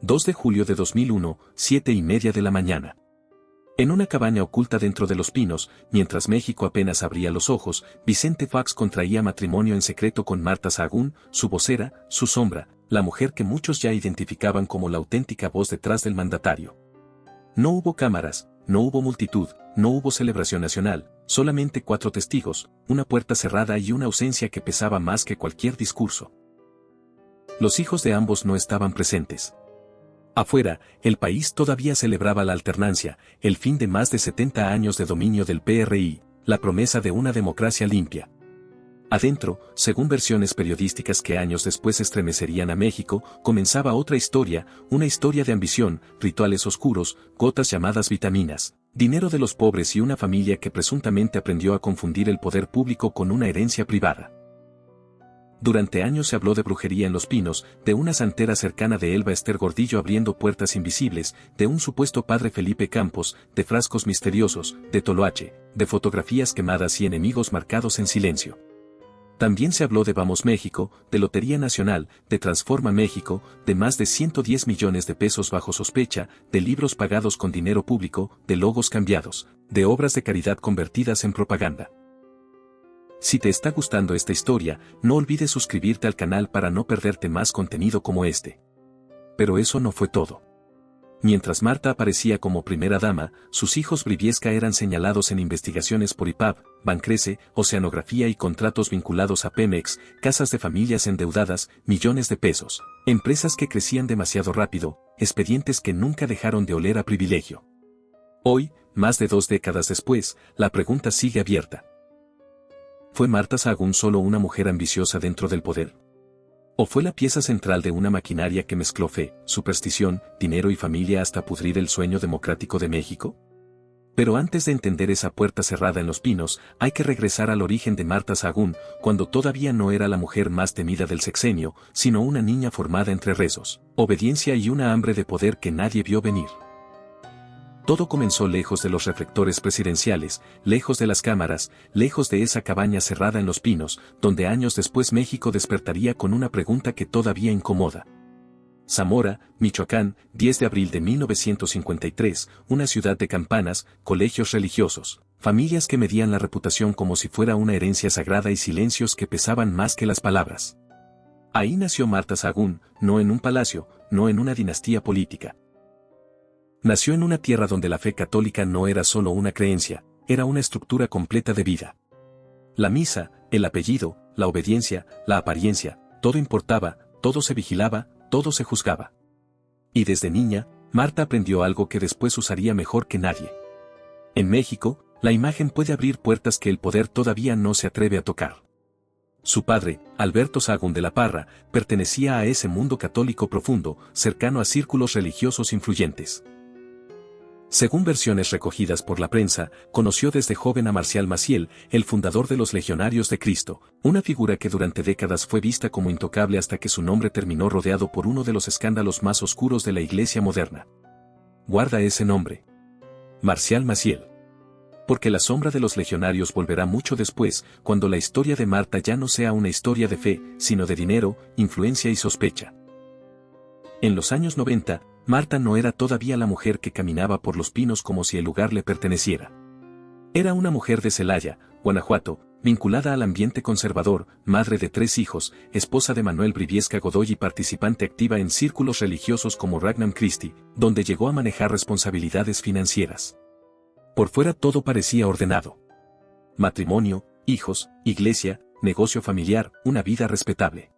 2 de julio de 2001, 7:30 de la mañana. En una cabaña oculta dentro de los pinos, mientras México apenas abría los ojos, Vicente Fox contraía matrimonio en secreto con Marta Sahagún, su vocera, su sombra, la mujer que muchos ya identificaban como la auténtica voz detrás del mandatario. No hubo cámaras, no hubo multitud, no hubo celebración nacional, solamente 4 testigos, una puerta cerrada y una ausencia que pesaba más que cualquier discurso. Los hijos de ambos no estaban presentes. Afuera, el país todavía celebraba la alternancia, el fin de más de 70 años de dominio del PRI, la promesa de una democracia limpia. Adentro, según versiones periodísticas que años después estremecerían a México, comenzaba otra historia, una historia de ambición, rituales oscuros, gotas llamadas vitaminas, dinero de los pobres y una familia que presuntamente aprendió a confundir el poder público con una herencia privada. Durante años se habló de brujería en Los Pinos, de una santera cercana de Elba Ester Gordillo abriendo puertas invisibles, de un supuesto padre Felipe Campos, de frascos misteriosos, de Toloache, de fotografías quemadas y enemigos marcados en silencio. También se habló de Vamos México, de Lotería Nacional, de Transforma México, de más de 110 millones de pesos bajo sospecha, de libros pagados con dinero público, de logos cambiados, de obras de caridad convertidas en propaganda. Si te está gustando esta historia, no olvides suscribirte al canal para no perderte más contenido como este. Pero eso no fue todo. Mientras Marta aparecía como primera dama, sus hijos Briviesca eran señalados en investigaciones por IPAB, Bancrece, Oceanografía y contratos vinculados a Pemex, casas de familias endeudadas, millones de pesos, empresas que crecían demasiado rápido, expedientes que nunca dejaron de oler a privilegio. Hoy, más de 2 décadas después, la pregunta sigue abierta. ¿Fue Marta Sahagún solo una mujer ambiciosa dentro del poder? ¿O fue la pieza central de una maquinaria que mezcló fe, superstición, dinero y familia hasta pudrir el sueño democrático de México? Pero antes de entender esa puerta cerrada en Los Pinos, hay que regresar al origen de Marta Sahagún, cuando todavía no era la mujer más temida del sexenio, sino una niña formada entre rezos, obediencia y una hambre de poder que nadie vio venir. Todo comenzó lejos de los reflectores presidenciales, lejos de las cámaras, lejos de esa cabaña cerrada en Los Pinos, donde años después México despertaría con una pregunta que todavía incomoda. Zamora, Michoacán, 10 de abril de 1953, una ciudad de campanas, colegios religiosos, familias que medían la reputación como si fuera una herencia sagrada y silencios que pesaban más que las palabras. Ahí nació Marta Sahagún, no en un palacio, no en una dinastía política. Nació en una tierra donde la fe católica no era solo una creencia, era una estructura completa de vida. La misa, el apellido, la obediencia, la apariencia, todo importaba, todo se vigilaba, todo se juzgaba. Y desde niña, Marta aprendió algo que después usaría mejor que nadie. En México, la imagen puede abrir puertas que el poder todavía no se atreve a tocar. Su padre, Alberto Sahagún de la Parra, pertenecía a ese mundo católico profundo, cercano a círculos religiosos influyentes. Según versiones recogidas por la prensa, conoció desde joven a Marcial Maciel, el fundador de los Legionarios de Cristo, una figura que durante décadas fue vista como intocable hasta que su nombre terminó rodeado por uno de los escándalos más oscuros de la Iglesia moderna. Guarda ese nombre. Marcial Maciel. Porque la sombra de los legionarios volverá mucho después, cuando la historia de Marta ya no sea una historia de fe, sino de dinero, influencia y sospecha. En los años 90, Marta no era todavía la mujer que caminaba por Los Pinos como si el lugar le perteneciera. Era una mujer de Celaya, Guanajuato, vinculada al ambiente conservador, madre de 3 hijos, esposa de Manuel Briviesca Godoy y participante activa en círculos religiosos como Regnum Christi, donde llegó a manejar responsabilidades financieras. Por fuera todo parecía ordenado. Matrimonio, hijos, iglesia, negocio familiar, una vida respetable.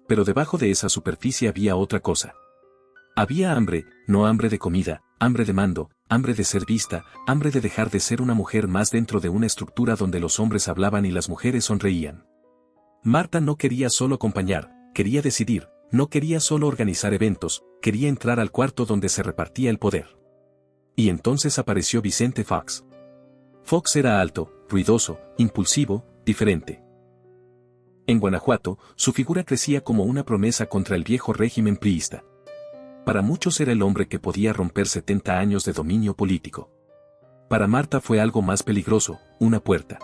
Pero debajo de esa superficie había otra cosa. Había hambre, no hambre de comida, hambre de mando, hambre de ser vista, hambre de dejar de ser una mujer más dentro de una estructura donde los hombres hablaban y las mujeres sonreían. Marta no quería solo acompañar, quería decidir, no quería solo organizar eventos, quería entrar al cuarto donde se repartía el poder. Y entonces apareció Vicente Fox. Fox era alto, ruidoso, impulsivo, diferente. En Guanajuato, su figura crecía como una promesa contra el viejo régimen priista. Para muchos era el hombre que podía romper 70 años de dominio político. Para Marta fue algo más peligroso, una puerta.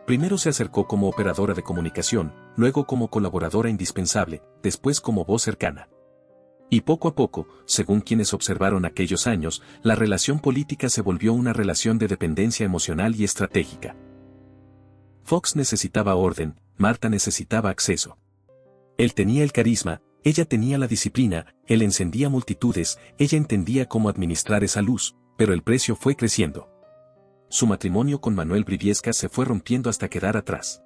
Primero se acercó como operadora de comunicación, luego como colaboradora indispensable, después como voz cercana. Y poco a poco, según quienes observaron aquellos años, la relación política se volvió una relación de dependencia emocional y estratégica. Fox necesitaba orden, Marta necesitaba acceso. Él tenía el carisma, ella tenía la disciplina, él encendía multitudes, ella entendía cómo administrar esa luz, pero el precio fue creciendo. Su matrimonio con Manuel Briviesca se fue rompiendo hasta quedar atrás.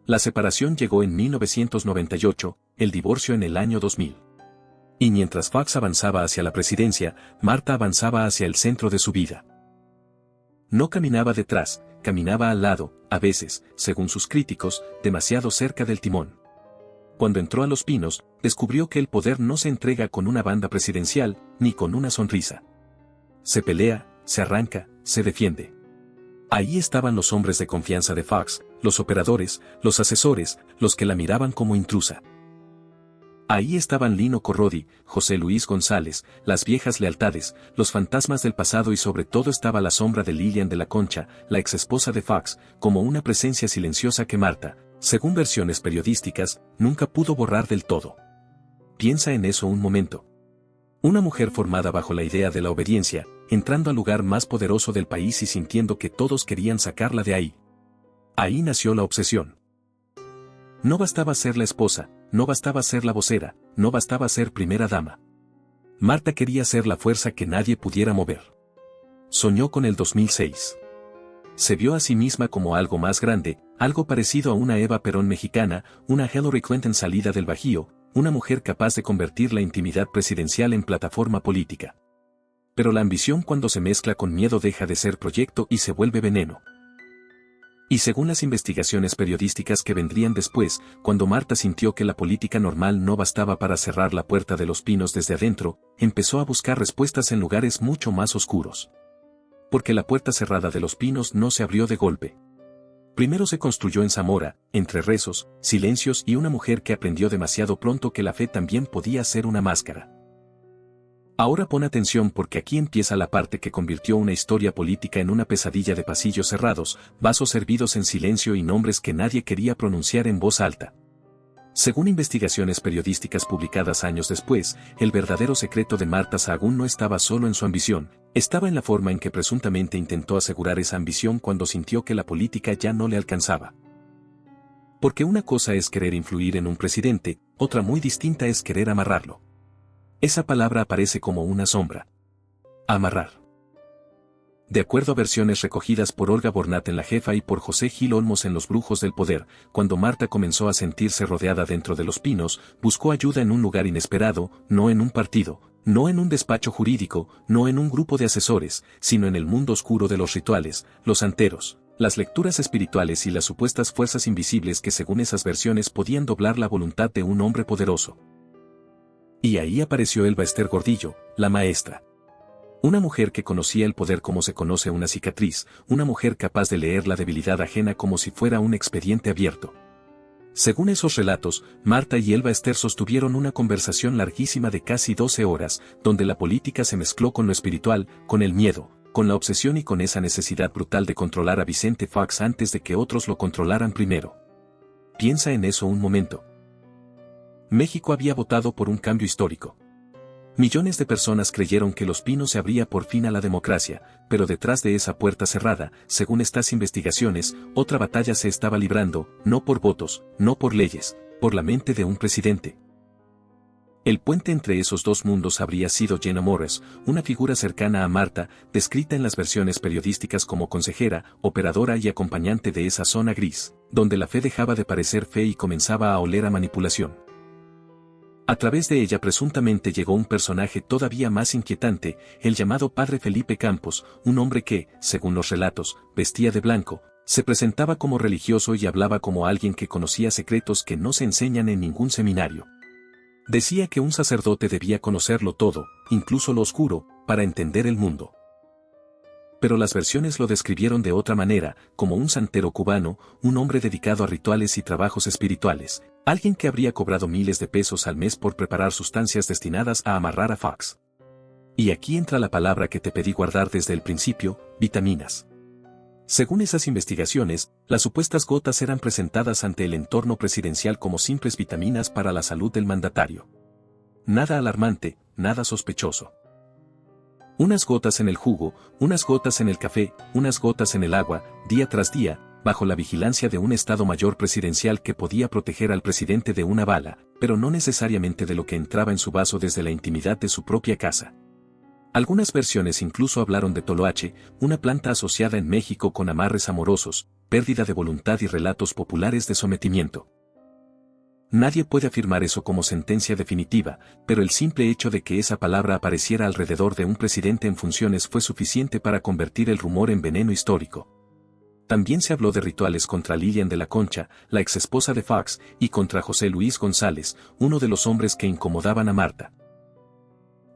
La separación llegó en 1998, el divorcio en el año 2000. Y mientras Fox avanzaba hacia la presidencia, Marta avanzaba hacia el centro de su vida. No caminaba detrás, caminaba al lado, a veces, según sus críticos, demasiado cerca del timón. Cuando entró a Los Pinos, descubrió que el poder no se entrega con una banda presidencial, ni con una sonrisa. Se pelea, se arranca, se defiende. Ahí estaban los hombres de confianza de Fox, los operadores, los asesores, los que la miraban como intrusa. Ahí estaban Lino Corrodi, José Luis González, las viejas lealtades, los fantasmas del pasado y sobre todo estaba la sombra de Lilian de la Concha, la exesposa de Fox, como una presencia silenciosa que Marta, según versiones periodísticas, nunca pudo borrar del todo. Piensa en eso un momento. Una mujer formada bajo la idea de la obediencia, entrando al lugar más poderoso del país y sintiendo que todos querían sacarla de ahí. Ahí nació la obsesión. No bastaba ser la esposa, no bastaba ser la vocera, no bastaba ser primera dama. Marta quería ser la fuerza que nadie pudiera mover. Soñó con el 2006. Se vio a sí misma como algo más grande, algo parecido a una Eva Perón mexicana, una Hillary Clinton salida del Bajío, una mujer capaz de convertir la intimidad presidencial en plataforma política. Pero la ambición cuando se mezcla con miedo deja de ser proyecto y se vuelve veneno. Y según las investigaciones periodísticas que vendrían después, cuando Marta sintió que la política normal no bastaba para cerrar la puerta de Los Pinos desde adentro, empezó a buscar respuestas en lugares mucho más oscuros. Porque la puerta cerrada de Los Pinos no se abrió de golpe. Primero se construyó en Zamora, entre rezos, silencios y una mujer que aprendió demasiado pronto que la fe también podía ser una máscara. Ahora pon atención porque aquí empieza la parte que convirtió una historia política en una pesadilla de pasillos cerrados, vasos servidos en silencio y nombres que nadie quería pronunciar en voz alta. Según investigaciones periodísticas publicadas años después, el verdadero secreto de Marta Sahagún no estaba solo en su ambición, estaba en la forma en que presuntamente intentó asegurar esa ambición cuando sintió que la política ya no le alcanzaba. Porque una cosa es querer influir en un presidente, otra muy distinta es querer amarrarlo. Esa palabra aparece como una sombra. Amarrar. De acuerdo a versiones recogidas por Olga Bornat en La Jefa y por José Gil Olmos en Los Brujos del Poder, cuando Marta comenzó a sentirse rodeada dentro de Los Pinos, buscó ayuda en un lugar inesperado, no en un partido, no en un despacho jurídico, no en un grupo de asesores, sino en el mundo oscuro de los rituales, los santeros, las lecturas espirituales y las supuestas fuerzas invisibles que según esas versiones podían doblar la voluntad de un hombre poderoso. Y ahí apareció Elba Ester Gordillo, la maestra. Una mujer que conocía el poder como se conoce una cicatriz, una mujer capaz de leer la debilidad ajena como si fuera un expediente abierto. Según esos relatos, Marta y Elba Ester sostuvieron una conversación larguísima de casi 12 horas, donde la política se mezcló con lo espiritual, con el miedo, con la obsesión y con esa necesidad brutal de controlar a Vicente Fox antes de que otros lo controlaran primero. Piensa en eso un momento. México había votado por un cambio histórico. Millones de personas creyeron que Los Pinos se abría por fin a la democracia, pero detrás de esa puerta cerrada, según estas investigaciones, otra batalla se estaba librando, no por votos, no por leyes, por la mente de un presidente. El puente entre esos dos mundos habría sido Jenna Morris, una figura cercana a Marta, descrita en las versiones periodísticas como consejera, operadora y acompañante de esa zona gris, donde la fe dejaba de parecer fe y comenzaba a oler a manipulación. A través de ella presuntamente llegó un personaje todavía más inquietante, el llamado Padre Felipe Campos, un hombre que, según los relatos, vestía de blanco, se presentaba como religioso y hablaba como alguien que conocía secretos que no se enseñan en ningún seminario. Decía que un sacerdote debía conocerlo todo, incluso lo oscuro, para entender el mundo. Pero las versiones lo describieron de otra manera, como un santero cubano, un hombre dedicado a rituales y trabajos espirituales, alguien que habría cobrado miles de pesos al mes por preparar sustancias destinadas a amarrar a Fox. Y aquí entra la palabra que te pedí guardar desde el principio, vitaminas. Según esas investigaciones, las supuestas gotas eran presentadas ante el entorno presidencial como simples vitaminas para la salud del mandatario. nada alarmante, nada sospechoso. Unas gotas en el jugo, unas gotas en el café, unas gotas en el agua, día tras día, bajo la vigilancia de un Estado Mayor presidencial que podía proteger al presidente de una bala, pero no necesariamente de lo que entraba en su vaso desde la intimidad de su propia casa. Algunas versiones incluso hablaron de toloache, una planta asociada en México con amarres amorosos, pérdida de voluntad y relatos populares de sometimiento. Nadie puede afirmar eso como sentencia definitiva, pero el simple hecho de que esa palabra apareciera alrededor de un presidente en funciones fue suficiente para convertir el rumor en veneno histórico. También se habló de rituales contra Lilian de la Concha, la exesposa de Fox, y contra José Luis González, uno de los hombres que incomodaban a Marta.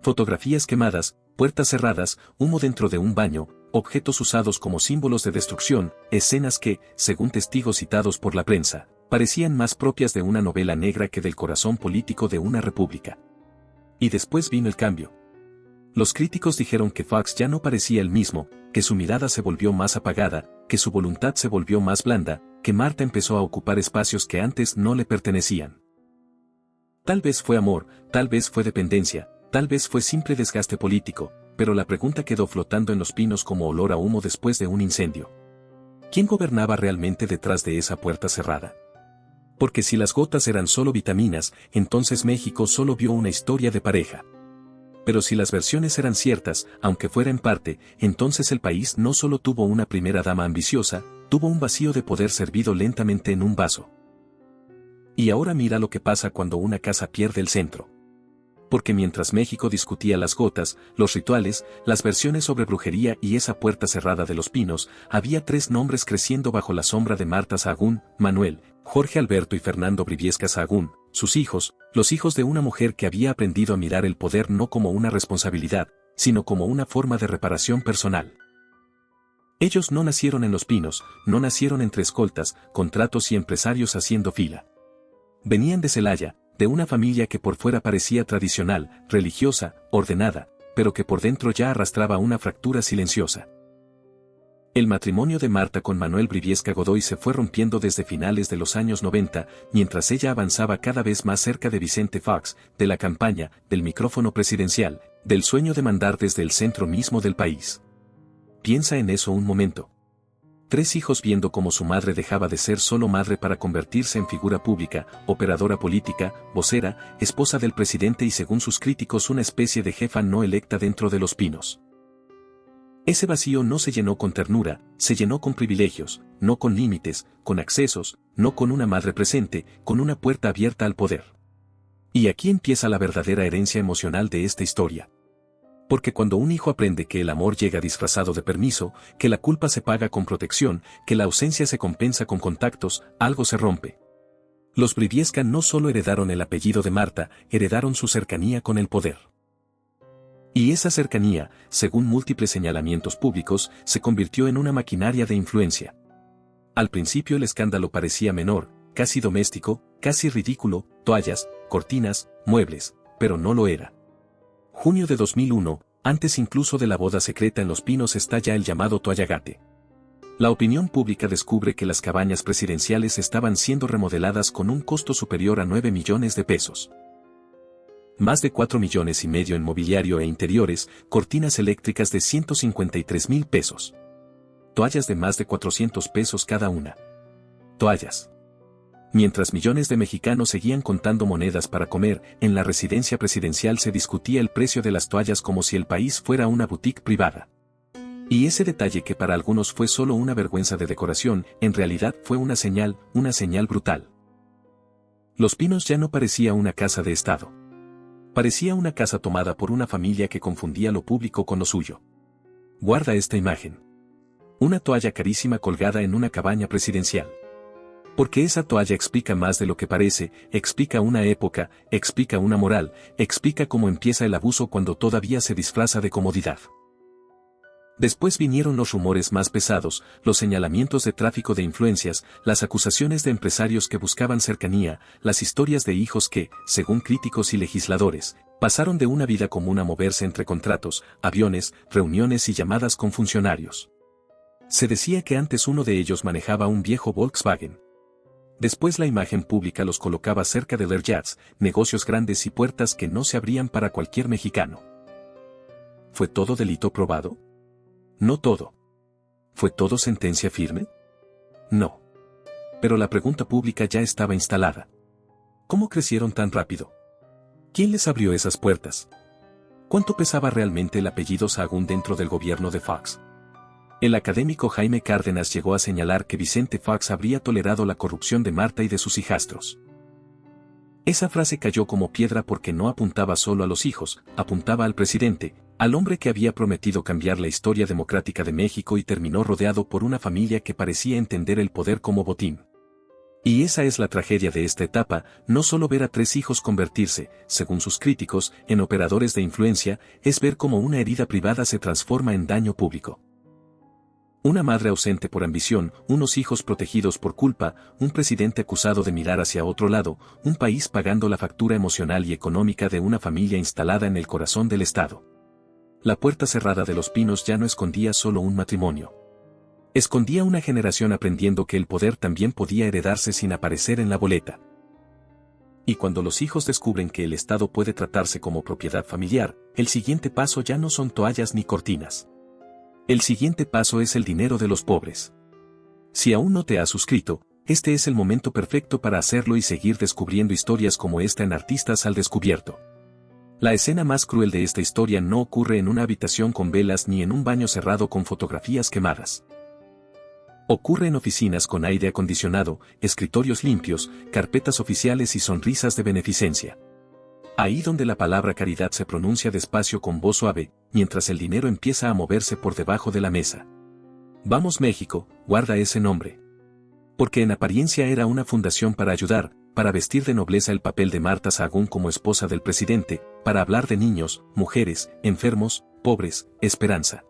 Fotografías quemadas, puertas cerradas, humo dentro de un baño, objetos usados como símbolos de destrucción, escenas que, según testigos citados por la prensa, parecían más propias de una novela negra que del corazón político de una república. Y después vino el cambio. Los críticos dijeron que Fox ya no parecía el mismo, que su mirada se volvió más apagada, que su voluntad se volvió más blanda, que Marta empezó a ocupar espacios que antes no le pertenecían. Tal vez fue amor, tal vez fue dependencia, tal vez fue simple desgaste político, pero la pregunta quedó flotando en los pinos como olor a humo después de un incendio. ¿Quién gobernaba realmente detrás de esa puerta cerrada? Porque si las gotas eran solo vitaminas, entonces México solo vio una historia de pareja. Pero si las versiones eran ciertas, aunque fuera en parte, entonces el país no solo tuvo una primera dama ambiciosa, tuvo un vacío de poder servido lentamente en un vaso. Y ahora mira lo que pasa cuando una casa pierde el centro. Porque mientras México discutía las gotas, los rituales, las versiones sobre brujería y esa puerta cerrada de los pinos, había tres nombres creciendo bajo la sombra de Marta Sahagún, Manuel, Jorge Alberto y Fernando Briviesca Sahagún, sus hijos, los hijos de una mujer que había aprendido a mirar el poder no como una responsabilidad, sino como una forma de reparación personal. Ellos no nacieron en Los Pinos, no nacieron entre escoltas, contratos y empresarios haciendo fila. Venían de Celaya, de una familia que por fuera parecía tradicional, religiosa, ordenada, pero que por dentro ya arrastraba una fractura silenciosa. El matrimonio de Marta con Manuel Briviesca Godoy se fue rompiendo desde finales de los años 90, mientras ella avanzaba cada vez más cerca de Vicente Fox, de la campaña, del micrófono presidencial, del sueño de mandar desde el centro mismo del país. Piensa en eso un momento. 3 hijos viendo cómo su madre dejaba de ser solo madre para convertirse en figura pública, operadora política, vocera, esposa del presidente y según sus críticos una especie de jefa no electa dentro de Los Pinos. Ese vacío no se llenó con ternura, se llenó con privilegios, no con límites, con accesos, no con una madre presente, con una puerta abierta al poder. Y aquí empieza la verdadera herencia emocional de esta historia. Porque cuando un hijo aprende que el amor llega disfrazado de permiso, que la culpa se paga con protección, que la ausencia se compensa con contactos, algo se rompe. Los Briviesca no solo heredaron el apellido de Marta, heredaron su cercanía con el poder. Y esa cercanía, según múltiples señalamientos públicos, se convirtió en una maquinaria de influencia. Al principio el escándalo parecía menor, casi doméstico, casi ridículo, toallas, cortinas, muebles, pero no lo era. Junio de 2001, antes incluso de la boda secreta en Los Pinos estalla el llamado toallagate. La opinión pública descubre que las cabañas presidenciales estaban siendo remodeladas con un costo superior a 9 millones de pesos. Más de 4,5 millones en mobiliario e interiores, cortinas eléctricas de 153,000 pesos. Toallas de más de 400 pesos cada una. Toallas. Mientras millones de mexicanos seguían contando monedas para comer, en la residencia presidencial se discutía el precio de las toallas como si el país fuera una boutique privada. Y ese detalle que para algunos fue solo una vergüenza de decoración, en realidad fue una señal brutal. Los Pinos ya no parecía una casa de Estado. Parecía una casa tomada por una familia que confundía lo público con lo suyo. Guarda esta imagen. Una toalla carísima colgada en una cabaña presidencial. Porque esa toalla explica más de lo que parece, explica una época, explica una moral, explica cómo empieza el abuso cuando todavía se disfraza de comodidad. Después vinieron los rumores más pesados, los señalamientos de tráfico de influencias, las acusaciones de empresarios que buscaban cercanía, las historias de hijos que, según críticos y legisladores, pasaron de una vida común a moverse entre contratos, aviones, reuniones y llamadas con funcionarios. Se decía que antes uno de ellos manejaba un viejo Volkswagen. Después la imagen pública los colocaba cerca de Lerjats, negocios grandes y puertas que no se abrían para cualquier mexicano. ¿Fue todo delito probado? No todo. ¿Fue todo sentencia firme? No. Pero la pregunta pública ya estaba instalada. ¿Cómo crecieron tan rápido? ¿Quién les abrió esas puertas? ¿Cuánto pesaba realmente el apellido Sahagún dentro del gobierno de Fox? El académico Jaime Cárdenas llegó a señalar que Vicente Fox habría tolerado la corrupción de Marta y de sus hijastros. Esa frase cayó como piedra porque no apuntaba solo a los hijos, apuntaba al presidente, al hombre que había prometido cambiar la historia democrática de México y terminó rodeado por una familia que parecía entender el poder como botín. Y esa es la tragedia de esta etapa, no solo ver a 3 hijos convertirse, según sus críticos, en operadores de influencia, es ver cómo una herida privada se transforma en daño público. Una madre ausente por ambición, unos hijos protegidos por culpa, un presidente acusado de mirar hacia otro lado, un país pagando la factura emocional y económica de una familia instalada en el corazón del Estado. La puerta cerrada de Los Pinos ya no escondía solo un matrimonio. Escondía una generación aprendiendo que el poder también podía heredarse sin aparecer en la boleta. Y cuando los hijos descubren que el Estado puede tratarse como propiedad familiar, el siguiente paso ya no son toallas ni cortinas. El siguiente paso es el dinero de los pobres. Si aún no te has suscrito, este es el momento perfecto para hacerlo y seguir descubriendo historias como esta en Artistas al Descubierto. La escena más cruel de esta historia no ocurre en una habitación con velas ni en un baño cerrado con fotografías quemadas. Ocurre en oficinas con aire acondicionado, escritorios limpios, carpetas oficiales y sonrisas de beneficencia. Ahí donde la palabra caridad se pronuncia despacio con voz suave, mientras el dinero empieza a moverse por debajo de la mesa. Vamos México, guarda ese nombre. Porque en apariencia era una fundación para ayudar, para vestir de nobleza el papel de Marta Sahagún como esposa del presidente, para hablar de niños, mujeres, enfermos, pobres, esperanza.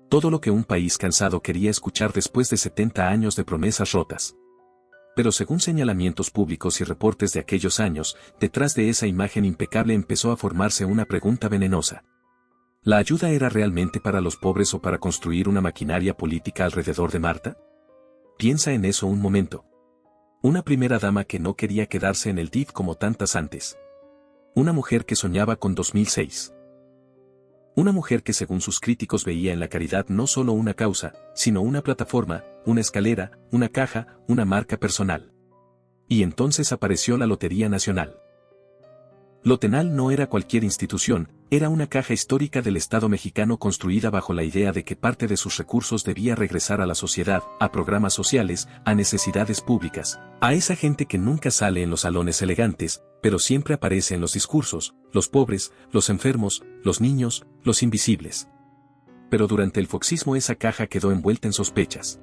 Todo lo que un país cansado quería escuchar después de 70 años de promesas rotas. Pero según señalamientos públicos y reportes de aquellos años, detrás de esa imagen impecable empezó a formarse una pregunta venenosa. ¿La ayuda era realmente para los pobres o para construir una maquinaria política alrededor de Marta? Piensa en eso un momento. Una primera dama que no quería quedarse en el DIF como tantas antes. Una mujer que soñaba con 2006. Una mujer que según sus críticos veía en la caridad no solo una causa, sino una plataforma, una escalera, una caja, una marca personal. Y entonces apareció la Lotería Nacional. Lotenal no era cualquier institución, era una caja histórica del Estado mexicano construida bajo la idea de que parte de sus recursos debía regresar a la sociedad, a programas sociales, a necesidades públicas, a esa gente que nunca sale en los salones elegantes, pero siempre aparece en los discursos, los pobres, los enfermos, los niños, los invisibles. Pero durante el foxismo esa caja quedó envuelta en sospechas.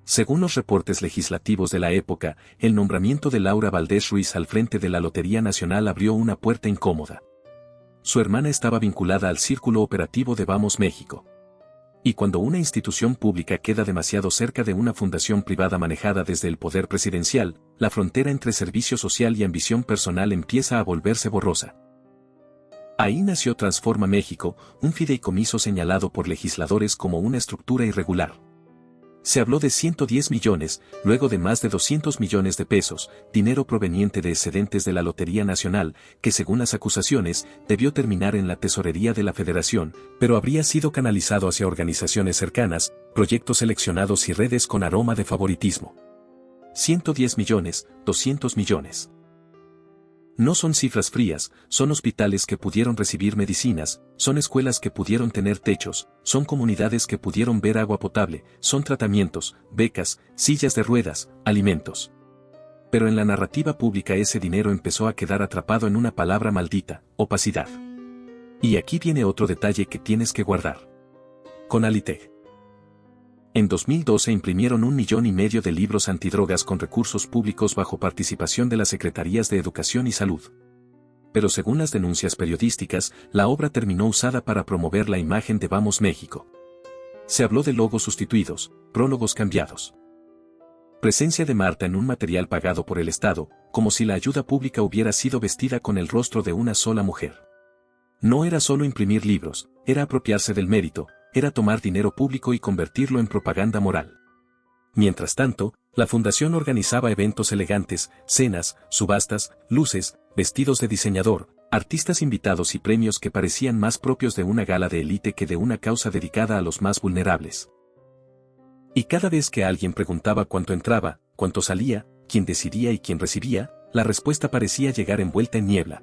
Según los reportes legislativos de la época, el nombramiento de Laura Valdés Ruiz al frente de la Lotería Nacional abrió una puerta incómoda. Su hermana estaba vinculada al círculo operativo de Vamos México. Y cuando una institución pública queda demasiado cerca de una fundación privada manejada desde el poder presidencial, la frontera entre servicio social y ambición personal empieza a volverse borrosa. Ahí nació Transforma México, un fideicomiso señalado por legisladores como una estructura irregular. Se habló de 110 millones, luego de más de 200 millones de pesos, dinero proveniente de excedentes de la Lotería Nacional, que según las acusaciones, debió terminar en la tesorería de la Federación, pero habría sido canalizado hacia organizaciones cercanas, proyectos seleccionados y redes con aroma de favoritismo. 110 millones, 200 millones. No son cifras frías, son hospitales que pudieron recibir medicinas, son escuelas que pudieron tener techos, son comunidades que pudieron ver agua potable, son tratamientos, becas, sillas de ruedas, alimentos. Pero en la narrativa pública ese dinero empezó a quedar atrapado en una palabra maldita, opacidad. Y aquí viene otro detalle que tienes que guardar. Conaliteg. En 2012 imprimieron 1,5 millones de libros antidrogas con recursos públicos bajo participación de las Secretarías de Educación y Salud. Pero según las denuncias periodísticas, la obra terminó usada para promover la imagen de Vamos México. Se habló de logos sustituidos, prólogos cambiados. Presencia de Marta en un material pagado por el Estado, como si la ayuda pública hubiera sido vestida con el rostro de una sola mujer. No era solo imprimir libros, era apropiarse del mérito, era tomar dinero público y convertirlo en propaganda moral. Mientras tanto, La fundación organizaba eventos elegantes, cenas, subastas, luces, vestidos de diseñador, artistas invitados y premios que parecían más propios de una gala de élite que de una causa dedicada a los más vulnerables. Y cada vez que alguien preguntaba cuánto entraba, cuánto salía, quién decidía y quién recibía, la respuesta parecía llegar envuelta en niebla.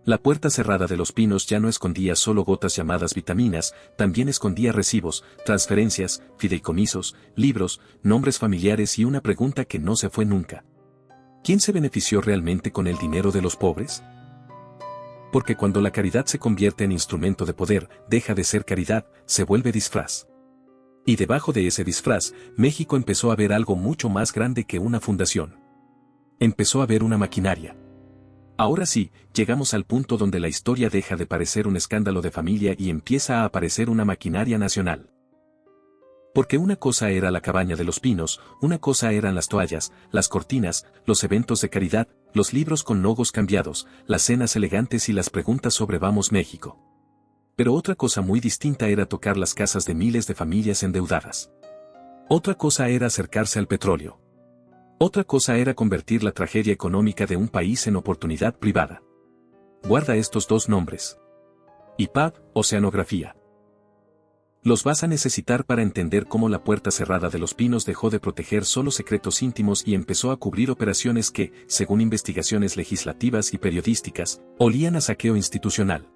La puerta cerrada de los Pinos ya no escondía solo gotas llamadas vitaminas, también escondía recibos, transferencias, fideicomisos, libros, nombres familiares y una pregunta que no se fue nunca. ¿Quién se benefició realmente con el dinero de los pobres? Porque cuando la caridad se convierte en instrumento de poder, deja de ser caridad, se vuelve disfraz. Y debajo de ese disfraz, México empezó a ver algo mucho más grande que una fundación. Empezó a ver una maquinaria. Ahora sí, llegamos al punto donde la historia deja de parecer un escándalo de familia y empieza a aparecer una maquinaria nacional. Porque una cosa era la cabaña de los Pinos, una cosa eran las toallas, las cortinas, los eventos de caridad, los libros con logos cambiados, las cenas elegantes y las preguntas sobre Vamos México. Pero otra cosa muy distinta era tocar las casas de miles de familias endeudadas. Otra cosa era acercarse al petróleo. Otra cosa era convertir la tragedia económica de un país en oportunidad privada. Guarda estos dos nombres. IPAB, Oceanografía. Los vas a necesitar para entender cómo la puerta cerrada de los Pinos dejó de proteger solo secretos íntimos y empezó a cubrir operaciones que, según investigaciones legislativas y periodísticas, olían a saqueo institucional.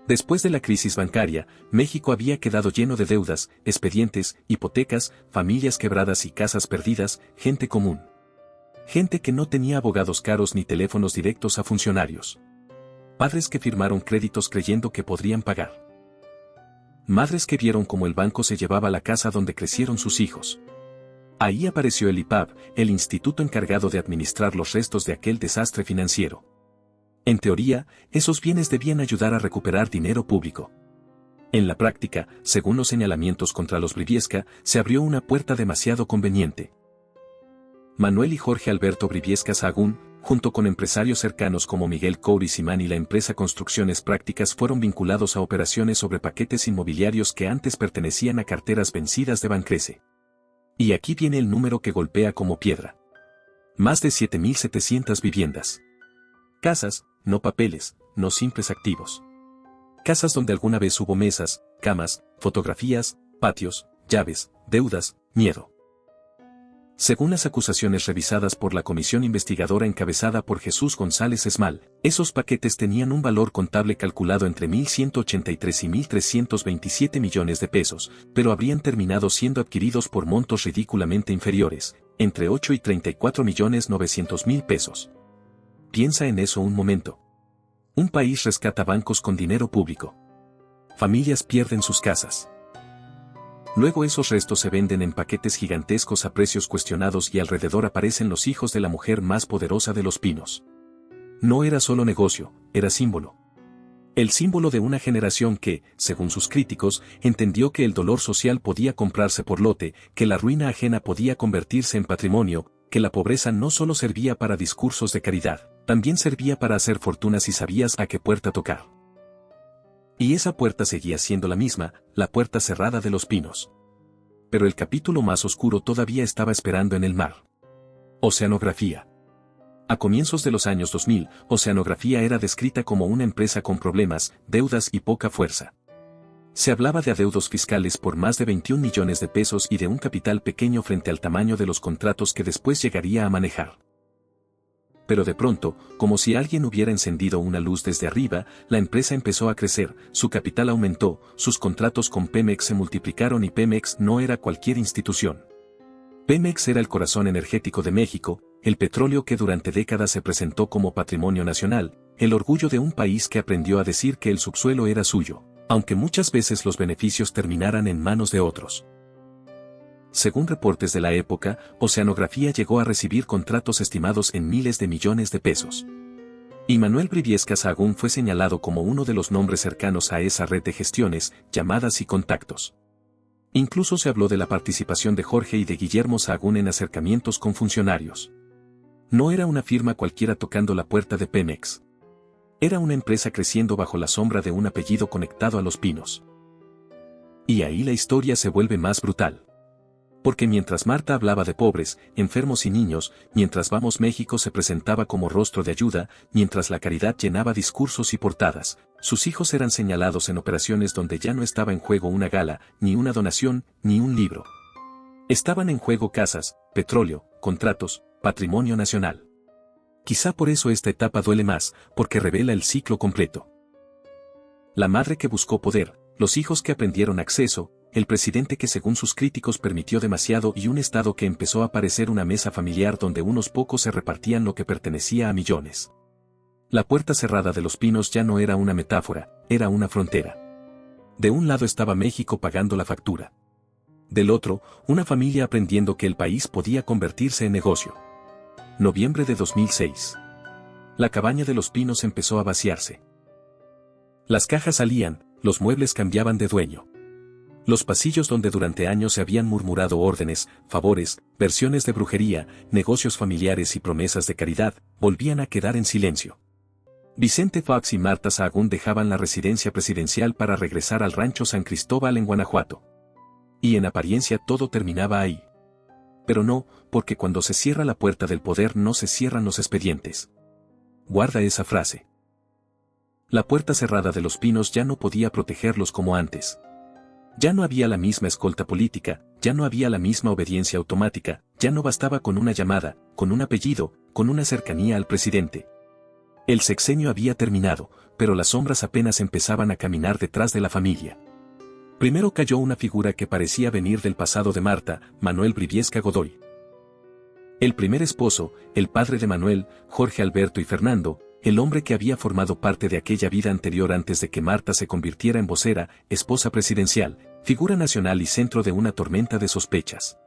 Después de la crisis bancaria, México había quedado lleno de deudas, expedientes, hipotecas, familias quebradas y casas perdidas, gente común. Gente que no tenía abogados caros ni teléfonos directos a funcionarios. Padres que firmaron créditos creyendo que podrían pagar. Madres que vieron cómo el banco se llevaba la casa donde crecieron sus hijos. Ahí apareció el IPAB, el instituto encargado de administrar los restos de aquel desastre financiero. En teoría, esos bienes debían ayudar a recuperar dinero público. En la práctica, según los señalamientos contra los Briviesca, se abrió una puerta demasiado conveniente. Manuel y Jorge Alberto Briviesca Sahagún, junto con empresarios cercanos como Miguel Coury-Simán y la empresa Construcciones Prácticas fueron vinculados a operaciones sobre paquetes inmobiliarios que antes pertenecían a carteras vencidas de Bancrece. Y aquí viene el número que golpea como piedra. Más de 7.700 viviendas. Casas, no papeles, no simples activos. Casas donde alguna vez hubo mesas, camas, fotografías, patios, llaves, deudas, miedo. Según las acusaciones revisadas por la comisión investigadora encabezada por Jesús González Esmal, esos paquetes tenían un valor contable calculado entre 1.183 y 1.327 millones de pesos, pero habrían terminado siendo adquiridos por montos ridículamente inferiores, entre 8 y 34.900.000 pesos. Piensa en eso un momento. Un país rescata bancos con dinero público. Familias pierden sus casas. Luego esos restos se venden en paquetes gigantescos a precios cuestionados y alrededor aparecen los hijos de la mujer más poderosa de los Pinos. No era solo negocio, era símbolo. El símbolo de una generación que, según sus críticos, entendió que el dolor social podía comprarse por lote, que la ruina ajena podía convertirse en patrimonio, que la pobreza no solo servía para discursos de caridad, también servía para hacer fortunas y sabías a qué puerta tocar. Y esa puerta seguía siendo la misma, la puerta cerrada de los Pinos. Pero el capítulo más oscuro todavía estaba esperando en el mar. Oceanografía. A comienzos de los años 2000, Oceanografía era descrita como una empresa con problemas, deudas y poca fuerza. Se hablaba de adeudos fiscales por más de 21 millones de pesos y de un capital pequeño frente al tamaño de los contratos que después llegaría a manejar. Pero de pronto, como si alguien hubiera encendido una luz desde arriba, la empresa empezó a crecer, su capital aumentó, sus contratos con Pemex se multiplicaron y Pemex no era cualquier institución. Pemex era el corazón energético de México, el petróleo que durante décadas se presentó como patrimonio nacional, el orgullo de un país que aprendió a decir que el subsuelo era suyo, aunque muchas veces los beneficios terminaran en manos de otros. Según reportes de la época, Oceanografía llegó a recibir contratos estimados en miles de millones de pesos. Y Manuel Briviesca Sahagún fue señalado como uno de los nombres cercanos a esa red de gestiones, llamadas y contactos. Incluso se habló de la participación de Jorge y de Guillermo Sahagún en acercamientos con funcionarios. No era una firma cualquiera tocando la puerta de Pemex. Era una empresa creciendo bajo la sombra de un apellido conectado a los Pinos. Y ahí la historia se vuelve más brutal. Porque mientras Marta hablaba de pobres, enfermos y niños, mientras Vamos México se presentaba como rostro de ayuda, mientras la caridad llenaba discursos y portadas, sus hijos eran señalados en operaciones donde ya no estaba en juego una gala, ni una donación, ni un libro. Estaban en juego casas, petróleo, contratos, patrimonio nacional. Quizá por eso esta etapa duele más, porque revela el ciclo completo. La madre que buscó poder, los hijos que aprendieron acceso, el presidente que según sus críticos permitió demasiado y un Estado que empezó a parecer una mesa familiar donde unos pocos se repartían lo que pertenecía a millones. La puerta cerrada de Los Pinos ya no era una metáfora, era una frontera. De un lado estaba México pagando la factura. Del otro, una familia aprendiendo que el país podía convertirse en negocio. Noviembre de 2006. La cabaña de Los Pinos empezó a vaciarse. Las cajas salían, los muebles cambiaban de dueño. Los pasillos donde durante años se habían murmurado órdenes, favores, versiones de brujería, negocios familiares y promesas de caridad, volvían a quedar en silencio. Vicente Fox y Marta Sahagún dejaban la residencia presidencial para regresar al rancho San Cristóbal en Guanajuato. Y en apariencia todo terminaba ahí. Pero no, porque cuando se cierra la puerta del poder no se cierran los expedientes. Guarda esa frase. La puerta cerrada de Los Pinos ya no podía protegerlos como antes. Ya no había la misma escolta política, ya no había la misma obediencia automática, ya no bastaba con una llamada, con un apellido, con una cercanía al presidente. El sexenio había terminado, pero las sombras apenas empezaban a caminar detrás de la familia. Primero cayó una figura que parecía venir del pasado de Marta, Manuel Briviesca Godoy. El primer esposo, el padre de Manuel, Jorge Alberto y Fernando, el hombre que había formado parte de aquella vida anterior antes de que Marta se convirtiera en vocera, esposa presidencial, figura nacional y centro de una tormenta de sospechas.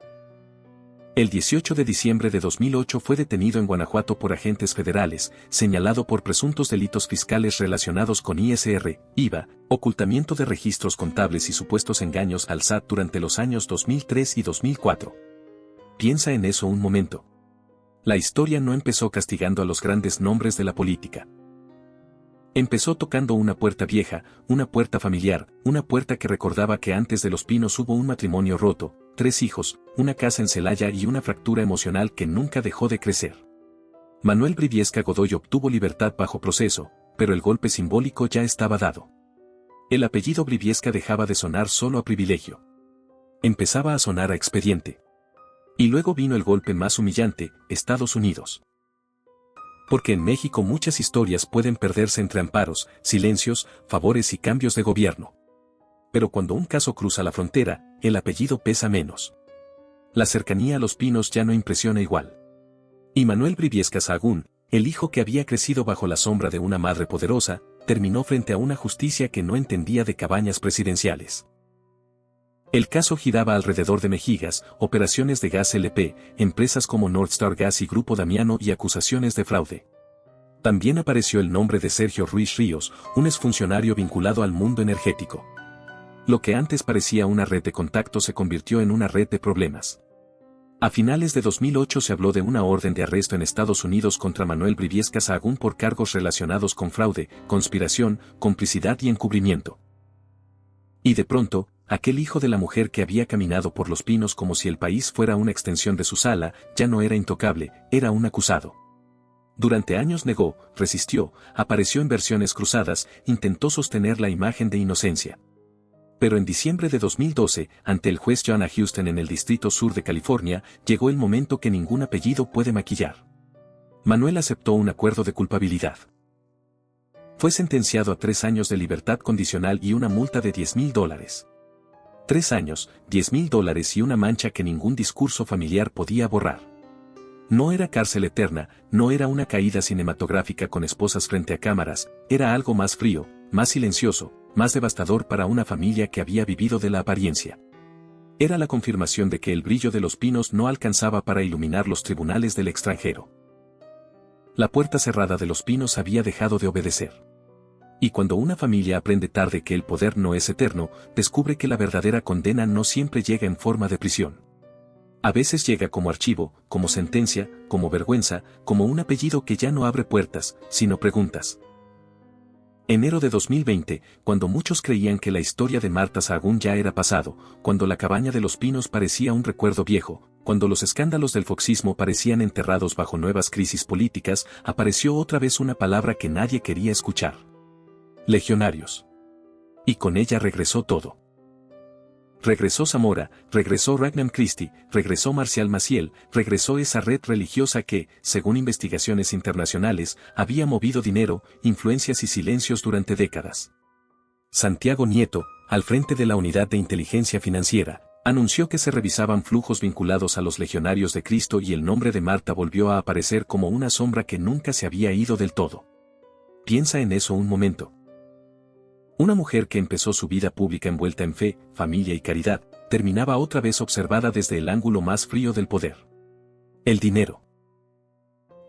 El 18 de diciembre de 2008 fue detenido en Guanajuato por agentes federales, señalado por presuntos delitos fiscales relacionados con ISR, IVA, ocultamiento de registros contables y supuestos engaños al SAT durante los años 2003 y 2004. Piensa en eso un momento. La historia no empezó castigando a los grandes nombres de la política. Empezó tocando una puerta vieja, una puerta familiar, una puerta que recordaba que antes de Los Pinos hubo un matrimonio roto, 3 hijos, una casa en Celaya y una fractura emocional que nunca dejó de crecer. Manuel Briviesca Godoy obtuvo libertad bajo proceso, pero el golpe simbólico ya estaba dado. El apellido Briviesca dejaba de sonar solo a privilegio. Empezaba a sonar a expediente. Y luego vino el golpe más humillante, Estados Unidos. Porque en México muchas historias pueden perderse entre amparos, silencios, favores y cambios de gobierno. Pero cuando un caso cruza la frontera, el apellido pesa menos. La cercanía a Los Pinos ya no impresiona igual. Y Manuel Briviesca Sahagún, el hijo que había crecido bajo la sombra de una madre poderosa, terminó frente a una justicia que no entendía de cabañas presidenciales. El caso giraba alrededor de Mejigas, operaciones de gas LP, empresas como Northstar Gas y Grupo Damiano y acusaciones de fraude. También apareció el nombre de Sergio Ruiz Ríos, un exfuncionario vinculado al mundo energético. Lo que antes parecía una red de contactos se convirtió en una red de problemas. A finales de 2008 se habló de una orden de arresto en Estados Unidos contra Manuel Briviesca Sahagún por cargos relacionados con fraude, conspiración, complicidad y encubrimiento. Y de pronto, aquel hijo de la mujer que había caminado por Los Pinos como si el país fuera una extensión de su sala, ya no era intocable, era un acusado. Durante años negó, resistió, apareció en versiones cruzadas, intentó sostener la imagen de inocencia. Pero en diciembre de 2012, ante el juez John A. Houston en el Distrito Sur de California, llegó el momento que ningún apellido puede maquillar. Manuel aceptó un acuerdo de culpabilidad. Fue sentenciado a 3 años de libertad condicional y una multa de $10,000. 3 años, $10,000 y una mancha que ningún discurso familiar podía borrar. No era cárcel eterna, no era una caída cinematográfica con esposas frente a cámaras, era algo más frío, más silencioso, más devastador para una familia que había vivido de la apariencia. Era la confirmación de que el brillo de Los Pinos no alcanzaba para iluminar los tribunales del extranjero. La puerta cerrada de Los Pinos había dejado de obedecer. Y cuando una familia aprende tarde que el poder no es eterno, descubre que la verdadera condena no siempre llega en forma de prisión. A veces llega como archivo, como sentencia, como vergüenza, como un apellido que ya no abre puertas, sino preguntas. Enero de 2020, cuando muchos creían que la historia de Marta Sahagún ya era pasado, cuando la cabaña de los Pinos parecía un recuerdo viejo, cuando los escándalos del foxismo parecían enterrados bajo nuevas crisis políticas, apareció otra vez una palabra que nadie quería escuchar. Legionarios. Y con ella regresó todo. Regresó Zamora, regresó Ragnar Christie, regresó Marcial Maciel, regresó esa red religiosa que, según investigaciones internacionales, había movido dinero, influencias y silencios durante décadas. Santiago Nieto, al frente de la Unidad de Inteligencia Financiera, anunció que se revisaban flujos vinculados a los legionarios de Cristo y el nombre de Marta volvió a aparecer como una sombra que nunca se había ido del todo. Piensa en eso un momento. Una mujer que empezó su vida pública envuelta en fe, familia y caridad, terminaba otra vez observada desde el ángulo más frío del poder. El dinero.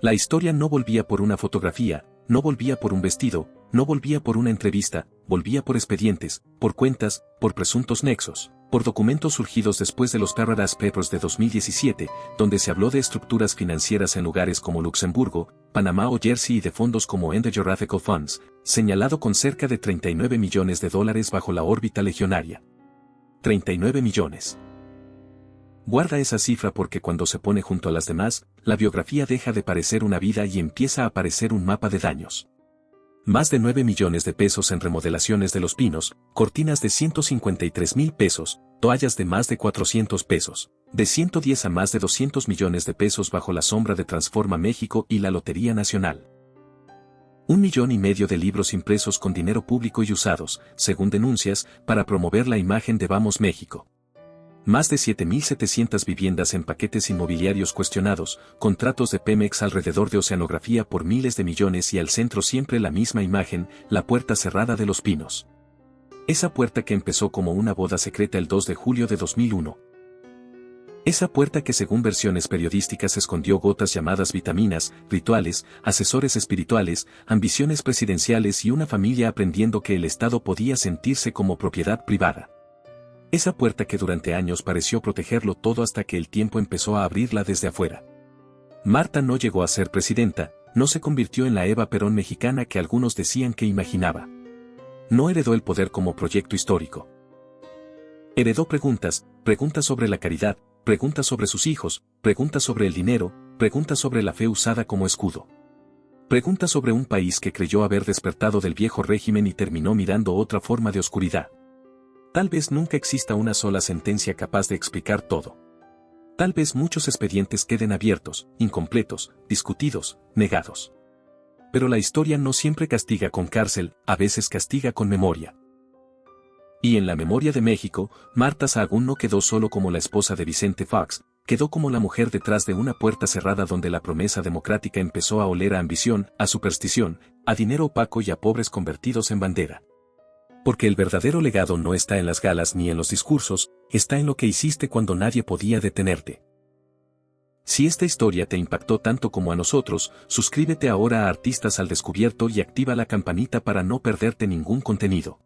La historia no volvía por una fotografía, no volvía por un vestido, no volvía por una entrevista, volvía por expedientes, por cuentas, por presuntos nexos, por documentos surgidos después de los Paradise Papers de 2017, donde se habló de estructuras financieras en lugares como Luxemburgo, Panamá o Jersey y de fondos como Endangered Ethical Funds, señalado con cerca de $39 millones bajo la órbita legionaria. 39 millones. Guarda esa cifra porque cuando se pone junto a las demás, la biografía deja de parecer una vida y empieza a parecer un mapa de daños. Más de 9 millones de pesos en remodelaciones de los Pinos, cortinas de 153,000 pesos, toallas de más de 400 pesos, de 110 a más de 200 millones de pesos bajo la sombra de Transforma México y la Lotería Nacional. 1,5 millones de libros impresos con dinero público y usados, según denuncias, para promover la imagen de Vamos México. Más de 7,700 viviendas en paquetes inmobiliarios cuestionados, contratos de Pemex alrededor de oceanografía por miles de millones y al centro siempre la misma imagen, la puerta cerrada de los Pinos. Esa puerta que empezó como una boda secreta el 2 de julio de 2001. Esa puerta que según versiones periodísticas escondió gotas llamadas vitaminas, rituales, asesores espirituales, ambiciones presidenciales y una familia aprendiendo que el Estado podía sentirse como propiedad privada. Esa puerta que durante años pareció protegerlo todo hasta que el tiempo empezó a abrirla desde afuera. Marta no llegó a ser presidenta, no se convirtió en la Eva Perón mexicana que algunos decían que imaginaba. No heredó el poder como proyecto histórico. Heredó preguntas sobre la caridad, preguntas sobre sus hijos, preguntas sobre el dinero, preguntas sobre la fe usada como escudo. Preguntas sobre un país que creyó haber despertado del viejo régimen y terminó mirando otra forma de oscuridad. Tal vez nunca exista una sola sentencia capaz de explicar todo. Tal vez muchos expedientes queden abiertos, incompletos, discutidos, negados. Pero la historia no siempre castiga con cárcel, a veces castiga con memoria. Y en la memoria de México, Marta Sahagún no quedó solo como la esposa de Vicente Fox, quedó como la mujer detrás de una puerta cerrada donde la promesa democrática empezó a oler a ambición, a superstición, a dinero opaco y a pobres convertidos en bandera. Porque el verdadero legado no está en las galas ni en los discursos, está en lo que hiciste cuando nadie podía detenerte. Si esta historia te impactó tanto como a nosotros, suscríbete ahora a Artistas al Descubierto y activa la campanita para no perderte ningún contenido.